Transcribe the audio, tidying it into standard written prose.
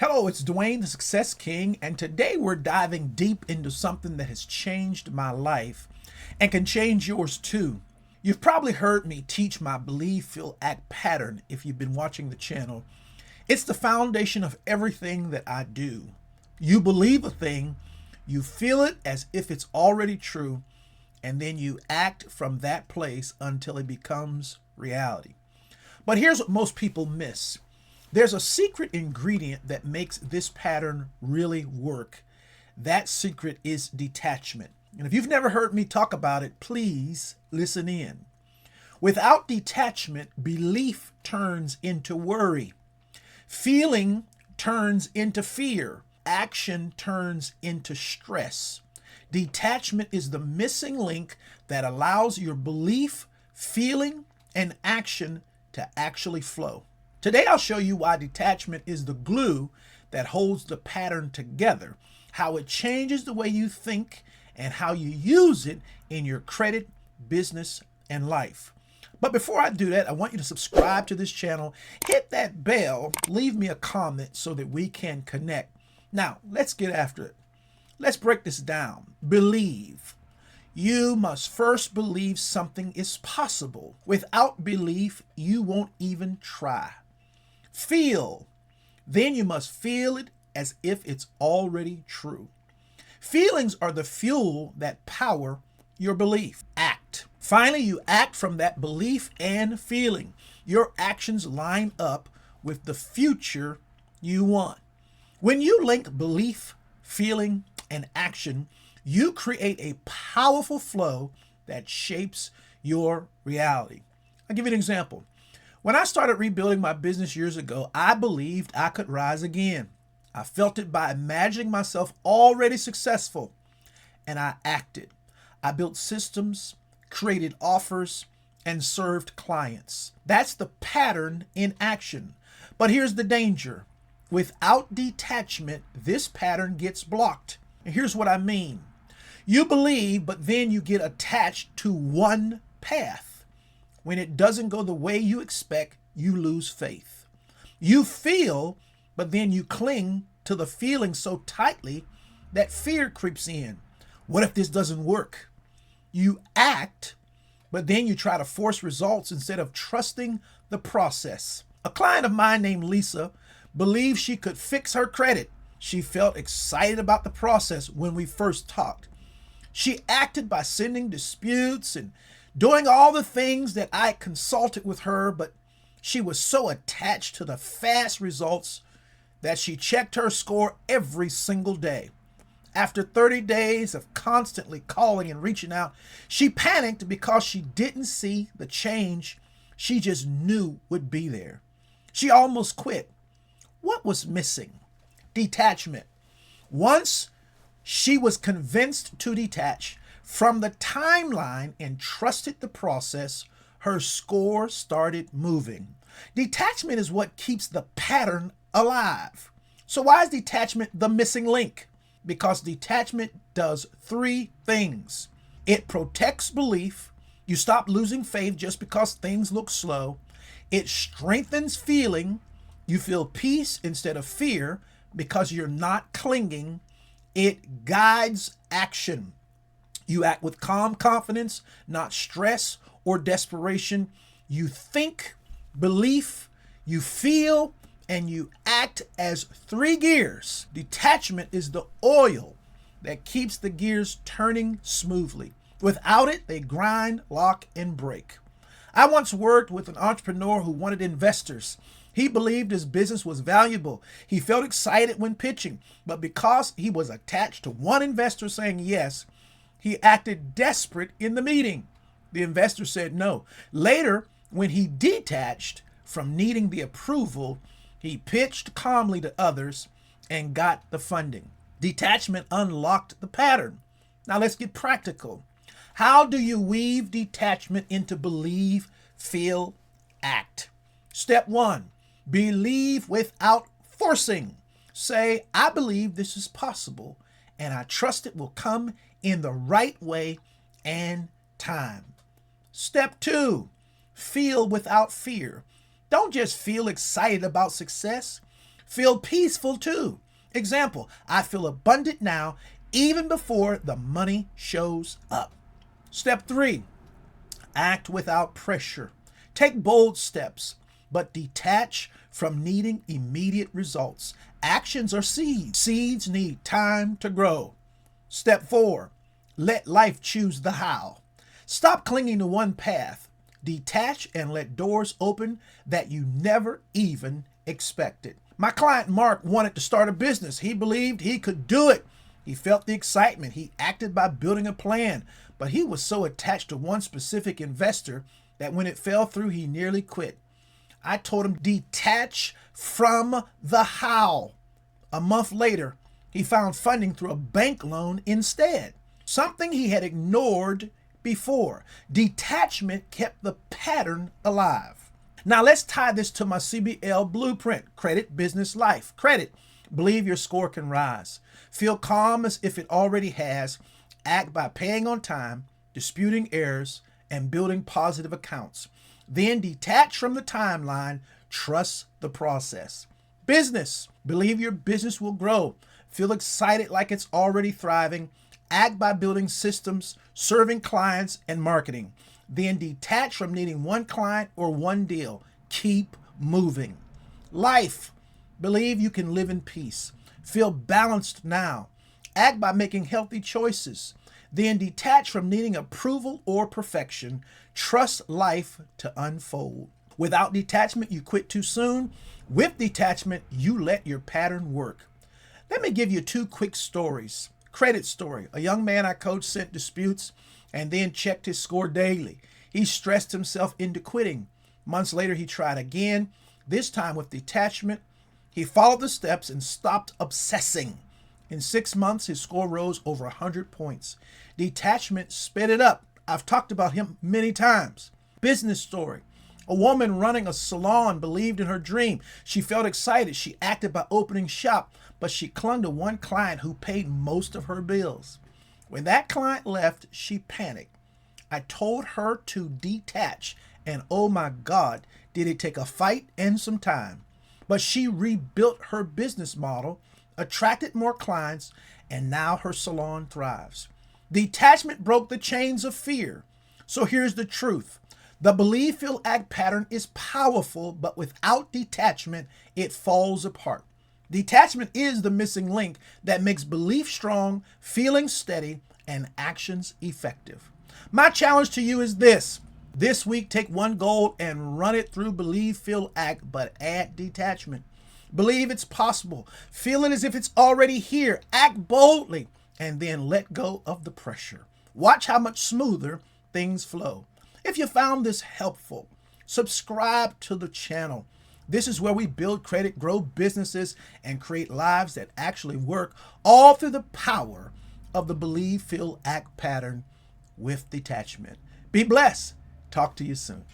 Hello, it's Dwayne, the Success King, and today we're diving deep into something that has changed my life and can change yours too. You've probably heard me teach my believe, feel, act pattern if you've been watching the channel. It's the foundation of everything that I do. You believe a thing, you feel it as if it's already true, and then you act from that place until it becomes reality. But here's what most people miss. There's a secret ingredient that makes this pattern really work. That secret is detachment. And if you've never heard me talk about it, please listen in. Without detachment, belief turns into worry. Feeling turns into fear. Action turns into stress. Detachment is the missing link that allows your belief, feeling, and action to actually flow. Today, I'll show you why detachment is the glue that holds the pattern together, how it changes the way you think, and how you use it in your credit, business, and life. But before I do that, I want you to subscribe to this channel, hit that bell, leave me a comment so that we can connect. Now, let's get after it. Let's break this down. Believe. You must first believe something is possible. Without belief, you won't even try. Feel. Then you must feel it as if it's already true. Feelings are the fuel that power your belief. Act. Finally, you act from that belief and feeling. Your actions line up with the future you want. When you link belief, feeling, and action, you create a powerful flow that shapes your reality. I'll give you an example. When I started rebuilding my business years ago, I believed I could rise again. I felt it by imagining myself already successful, and I acted. I built systems, created offers, and served clients. That's the pattern in action. But here's the danger. Without detachment, this pattern gets blocked. And here's what I mean. You believe, but then you get attached to one path. When it doesn't go the way you expect, you lose faith. You feel, but then you cling to the feeling so tightly that fear creeps in. What if this doesn't work? You act, but then you try to force results instead of trusting the process. A client of mine named Lisa believed she could fix her credit. She felt excited about the process when we first talked. She acted by sending disputes and doing all the things that I consulted with her, but she was so attached to the fast results that she checked her score every single day. After 30 days of constantly calling and reaching out, she panicked because she didn't see the change she just knew would be there. She almost quit. What was missing? Detachment. Once she was convinced to detach from the timeline and trusted the process, her score started moving. Detachment is what keeps the pattern alive. So why is detachment the missing link? Because detachment does three things. It protects belief. You stop losing faith just because things look slow. It strengthens feeling. You feel peace instead of fear because you're not clinging. It guides action. You act with calm confidence, not stress or desperation. You think, belief, you feel, and you act as three gears. Detachment is the oil that keeps the gears turning smoothly. Without it, they grind, lock, and break. I once worked with an entrepreneur who wanted investors. He believed his business was valuable. He felt excited when pitching, but because he was attached to one investor saying yes, he acted desperate in the meeting. The investor said no. Later, when he detached from needing the approval, he pitched calmly to others and got the funding. Detachment unlocked the pattern. Now let's get practical. How do you weave detachment into believe, feel, act? Step one, believe without forcing. Say, I believe this is possible, and I trust it will come in the right way and time. Step two, feel without fear. Don't just feel excited about success. Feel peaceful too. Example, I feel abundant now, even before the money shows up. Step 3, act without pressure. Take bold steps, but detach from needing immediate results. Actions are seeds. Seeds need time to grow. Step 4, let life choose the how. Stop clinging to one path. Detach and let doors open that you never even expected. My client Mark wanted to start a business. He believed he could do it. He felt the excitement. He acted by building a plan, but he was so attached to one specific investor that when it fell through, he nearly quit. I told him, detach from the how. A month later, he found funding through a bank loan instead, something he had ignored before. Detachment kept the pattern alive. Now let's tie this to my CBL blueprint, credit, business, life. Credit, believe your score can rise. Feel calm as if it already has. Act by paying on time, disputing errors, and building positive accounts. Then detach from the timeline, trust the process. Business, believe your business will grow. Feel excited like it's already thriving. Act by building systems, serving clients, and marketing. Then detach from needing one client or one deal. Keep moving. Life, believe you can live in peace. Feel balanced now. Act by making healthy choices. Then detach from needing approval or perfection. Trust life to unfold. Without detachment, you quit too soon. With detachment, you let your pattern work. Let me give you 2 quick stories. Credit story. A young man I coached sent disputes and then checked his score daily. He stressed himself into quitting. Months later, he tried again, this time with detachment. He followed the steps and stopped obsessing. In 6 months, his score rose over 100 points. Detachment sped it up. I've talked about him many times. Business story. A woman running a salon believed in her dream. She felt excited. She acted by opening shop, but she clung to one client who paid most of her bills. When that client left, she panicked. I told her to detach, and oh my God, did it take a fight and some time. But she rebuilt her business model, attracted more clients, and now her salon thrives. Detachment broke the chains of fear. So here's the truth. The believe, feel, act pattern is powerful, but without detachment, it falls apart. Detachment is the missing link that makes belief strong, feeling steady, and actions effective. My challenge to you is this. This week, take one goal and run it through believe, feel, act, but add detachment. Believe it's possible. Feel it as if it's already here. Act boldly, and then let go of the pressure. Watch how much smoother things flow. If you found this helpful, subscribe to the channel. This is where we build credit, grow businesses, and create lives that actually work, all through the power of the believe, feel, act pattern with detachment. Be blessed. Talk to you soon.